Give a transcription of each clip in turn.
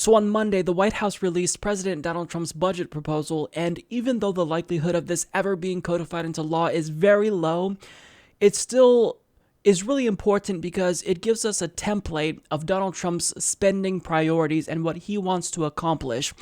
So on Monday, the White House released President Donald Trump's budget proposal, and even though the likelihood of this ever being codified into law is very low, it still is really important because it gives us a template of Donald Trump's spending priorities and what he wants to accomplish.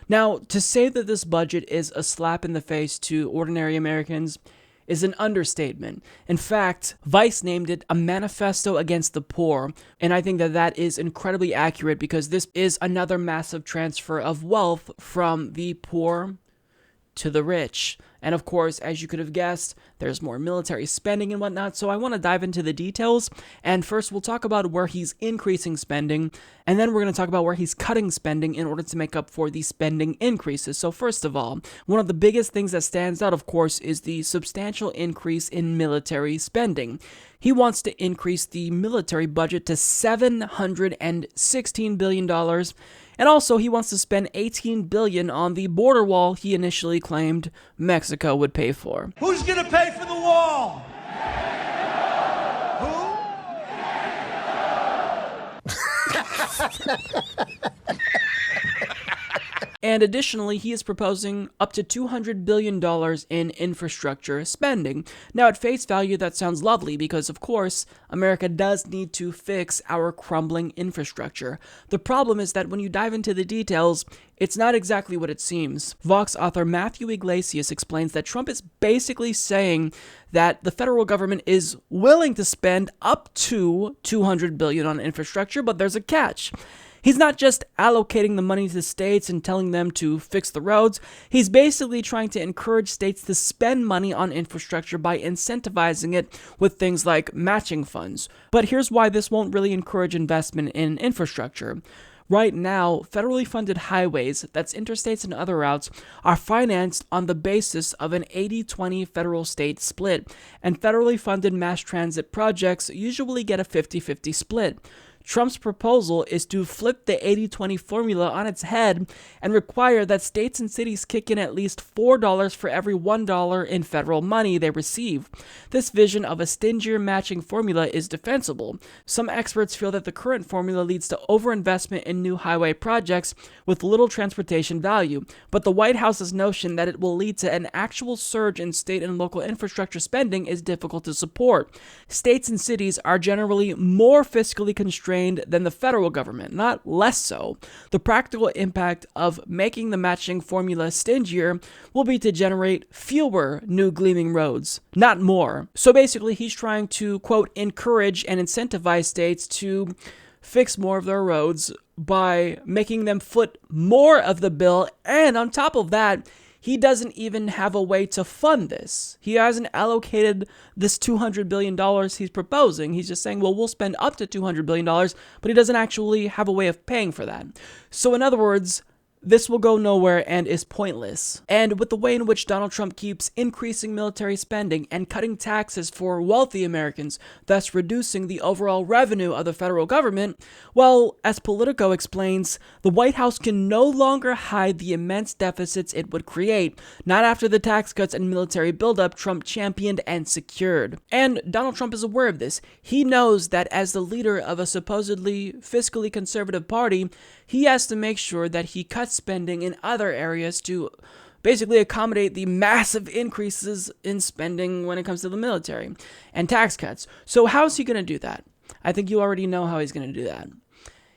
Now, to say that this budget is a slap in the face to ordinary Americans is an understatement. In fact, Vice named it a manifesto against the poor, and I think that that is incredibly accurate because this is another massive transfer of wealth from the poor to the rich. And of course, as you could have guessed, there's more military spending and whatnot, so I want to dive into the details. And first, we'll talk about where he's increasing spending, and then we're going to talk about where he's cutting spending in order to make up for the spending increases. So first of all, one of the biggest things that stands out, of course, is the substantial increase in military spending. He wants to increase the military budget to $716 billion, and also, he wants to spend $18 billion on the border wall he initially claimed Mexico would pay for. Who's going to pay for the wall? Who? And additionally, he is proposing up to $200 billion in infrastructure spending. Now, at face value, that sounds lovely because, of course, America does need to fix our crumbling infrastructure. The problem is that when you dive into the details, it's not exactly what it seems. Vox author Matthew Iglesias explains that Trump is basically saying that the federal government is willing to spend up to $200 billion on infrastructure, but there's a catch. He's not just allocating the money to states and telling them to fix the roads. He's basically trying to encourage states to spend money on infrastructure by incentivizing it with things like matching funds. But here's why this won't really encourage investment in infrastructure. Right now, federally funded highways, that's interstates and other routes, are financed on the basis of an 80-20 federal-state split, and federally funded mass transit projects usually get a 50-50 split. Trump's proposal is to flip the 80-20 formula on its head and require that states and cities kick in at least $4 for every $1 in federal money they receive. This vision of a stingier matching formula is defensible. Some experts feel that the current formula leads to overinvestment in new highway projects with little transportation value, but the White House's notion that it will lead to an actual surge in state and local infrastructure spending is difficult to support. States and cities are generally more fiscally constrained than the federal government, not less so. The practical impact of making the matching formula stingier will be to generate fewer new gleaming roads, not more. So basically, he's trying to, quote, encourage and incentivize states to fix more of their roads by making them foot more of the bill, and on top of that, he doesn't even have a way to fund this. He hasn't allocated this $200 billion he's proposing. He's just saying, well, we'll spend up to $200 billion, but he doesn't actually have a way of paying for that. So in other words, this will go nowhere and is pointless. And with the way in which Donald Trump keeps increasing military spending and cutting taxes for wealthy Americans, thus reducing the overall revenue of the federal government, well, as Politico explains, the White House can no longer hide the immense deficits it would create, not after the tax cuts and military buildup Trump championed and secured. And Donald Trump is aware of this. He knows that as the leader of a supposedly fiscally conservative party, he has to make sure that he cuts spending in other areas to basically accommodate the massive increases in spending when it comes to the military and tax cuts. So how's he going to do that? I think you already know how he's going to do that.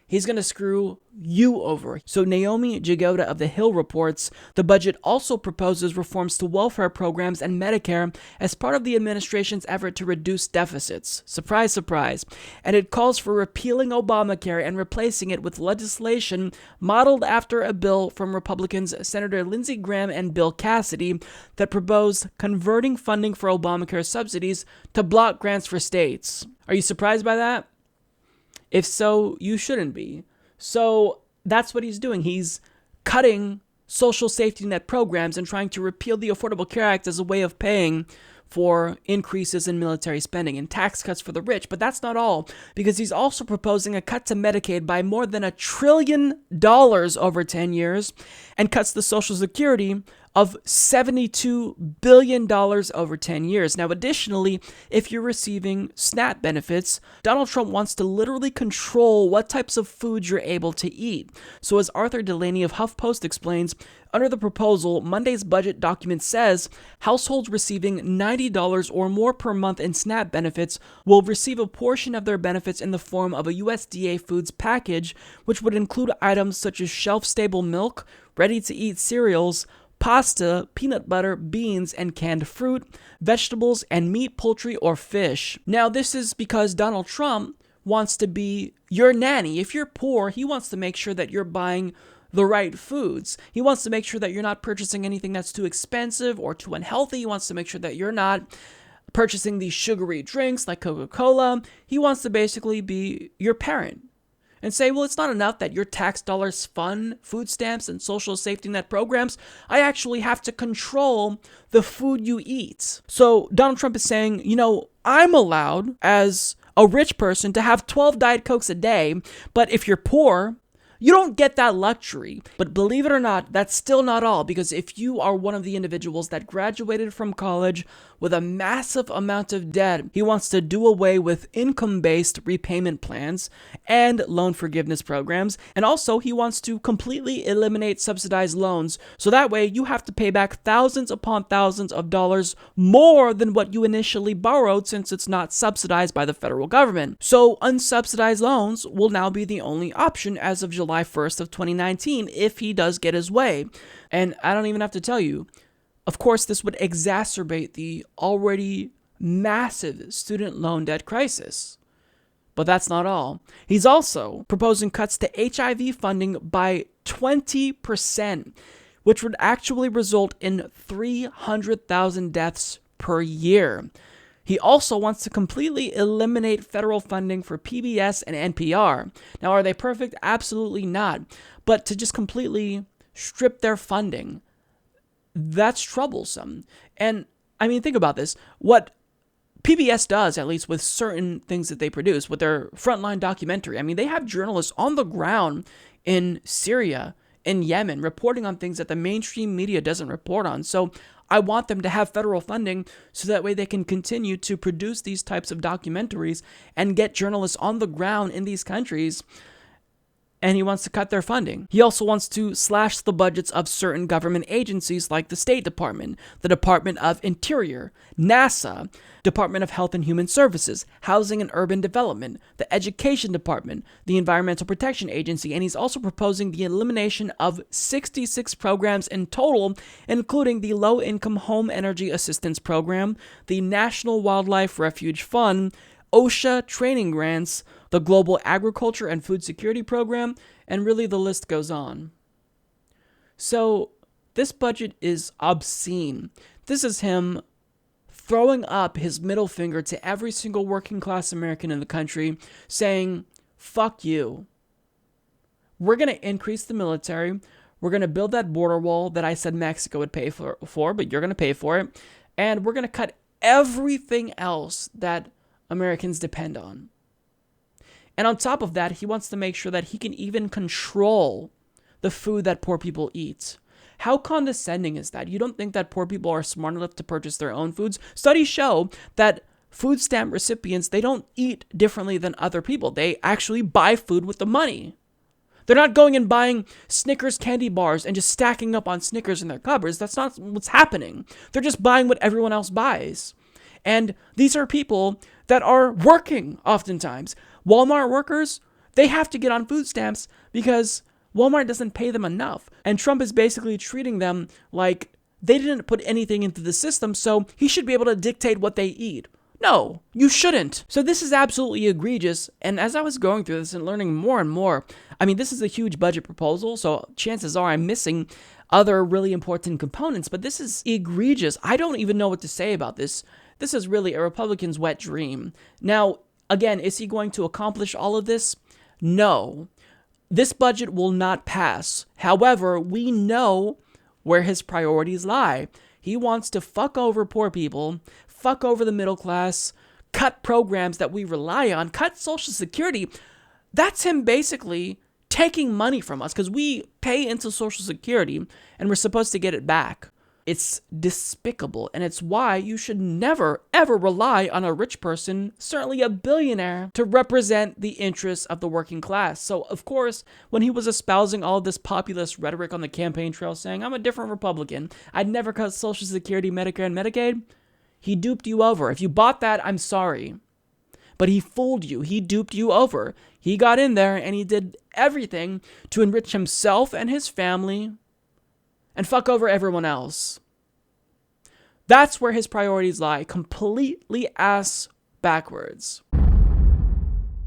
He's going to screw you over. So Naomi Jagoda of The Hill reports, the budget also proposes reforms to welfare programs and Medicare as part of the administration's effort to reduce deficits. Surprise, surprise. And it calls for repealing Obamacare and replacing it with legislation modeled after a bill from Republicans Senator Lindsey Graham and Bill Cassidy that proposed converting funding for Obamacare subsidies to block grants for states. Are you surprised by that? If so, you shouldn't be. So that's what he's doing. He's cutting social safety net programs and trying to repeal the Affordable Care Act as a way of paying for increases in military spending and tax cuts for the rich. But that's not all, because he's also proposing a cut to Medicaid by more than $1 trillion over 10 years and cuts to Social Security of $72 billion over 10 years. Now, additionally, if you're receiving SNAP benefits, Donald Trump wants to literally control what types of foods you're able to eat. So as Arthur Delaney of HuffPost explains, under the proposal, Monday's budget document says households receiving $90 or more per month in SNAP benefits will receive a portion of their benefits in the form of a USDA Foods package, which would include items such as shelf-stable milk, ready-to-eat cereals, pasta, peanut butter, beans, and canned fruit, vegetables, and meat, poultry, or fish. Now, this is because Donald Trump wants to be your nanny. If you're poor, he wants to make sure that you're buying the right foods. He wants to make sure that you're not purchasing anything that's too expensive or too unhealthy. He wants to make sure that you're not purchasing these sugary drinks like Coca-Cola. He wants to basically be your parent and say, well, it's not enough that your tax dollars fund food stamps and social safety net programs. I actually have to control the food you eat. So Donald Trump is saying, I'm allowed as a rich person to have 12 Diet Cokes a day, but if you're poor, you don't get that luxury. But believe it or not, that's still not all, because if you are one of the individuals that graduated from college with a massive amount of debt, he wants to do away with income-based repayment plans and loan forgiveness programs. And also, he wants to completely eliminate subsidized loans. So that way, you have to pay back thousands upon thousands of dollars more than what you initially borrowed, since it's not subsidized by the federal government. So unsubsidized loans will now be the only option as of July 1st of 2019 if he does get his way. And I don't even have to tell you, of course, this would exacerbate the already massive student loan debt crisis. But that's not all. He's also proposing cuts to HIV funding by 20%, which would actually result in 300,000 deaths per year. He also wants to completely eliminate federal funding for PBS and NPR. Now, are they perfect? Absolutely not. But to just completely strip their funding, that's troublesome. And I mean, think about this. What PBS does, at least with certain things that they produce, with their frontline documentary, I mean, they have journalists on the ground in Syria, in Yemen, reporting on things that the mainstream media doesn't report on. So I want them to have federal funding so that way they can continue to produce these types of documentaries and get journalists on the ground in these countries. And he wants to cut their funding. He also wants to slash the budgets of certain government agencies like the State Department, the Department of Interior, NASA, Department of Health and Human Services, Housing and Urban Development, the Education Department, the Environmental Protection Agency, and he's also proposing the elimination of 66 programs in total, including the Low-Income Home Energy Assistance Program, the National Wildlife Refuge Fund, OSHA training grants, the Global Agriculture and Food Security Program, and really the list goes on. So this budget is obscene. This is him throwing up his middle finger to every single working class American in the country, saying, fuck you. We're going to increase the military. We're going to build that border wall that I said Mexico would pay for, but you're going to pay for it. And we're going to cut everything else that Americans depend on. And on top of that, he wants to make sure that he can even control the food that poor people eat. How condescending is that? You don't think that poor people are smart enough to purchase their own foods? Studies show that food stamp recipients, they don't eat differently than other people. They actually buy food with the money. They're not going and buying Snickers candy bars and just stacking up on Snickers in their cupboards. That's not what's happening. They're just buying what everyone else buys. And these are people that are working oftentimes. Walmart workers, they have to get on food stamps because Walmart doesn't pay them enough. And Trump is basically treating them like they didn't put anything into the system, so he should be able to dictate what they eat. No, you shouldn't. So this is absolutely egregious. And as I was going through this and learning more and more, I mean, this is a huge budget proposal, so chances are I'm missing other really important components, but this is egregious. I don't even know what to say about this. This is really a Republican's wet dream. Now, again, is he going to accomplish all of this? No. This budget will not pass. However, we know where his priorities lie. He wants to fuck over poor people, fuck over the middle class, cut programs that we rely on, cut Social Security. That's him basically taking money from us because we pay into Social Security and we're supposed to get it back. It's despicable, and it's why you should never, ever rely on a rich person, certainly a billionaire, to represent the interests of the working class. So, of course, when he was espousing all of this populist rhetoric on the campaign trail saying, I'm a different Republican, I'd never cut Social Security, Medicare, and Medicaid, he duped you over. If you bought that, I'm sorry. But he fooled you. He duped you over. He got in there and he did everything to enrich himself and his family and fuck over everyone else. That's where his priorities lie, completely ass backwards.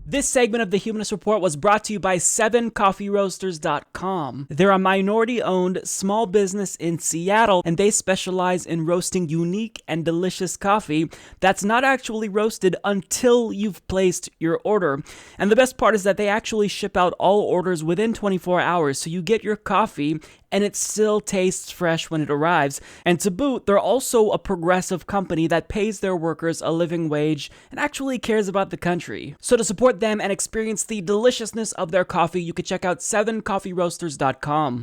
This segment of the Humanist Report was brought to you by 7coffeeroasters.com. They're a minority-owned small business in Seattle, and they specialize in roasting unique and delicious coffee that's not actually roasted until you've placed your order. And the best part is that they actually ship out all orders within 24 hours, so you get your coffee and it still tastes fresh when it arrives. And to boot, they're also a progressive company that pays their workers a living wage and actually cares about the country. So to support them and experience the deliciousness of their coffee, you can check out 7coffeeroasters.com.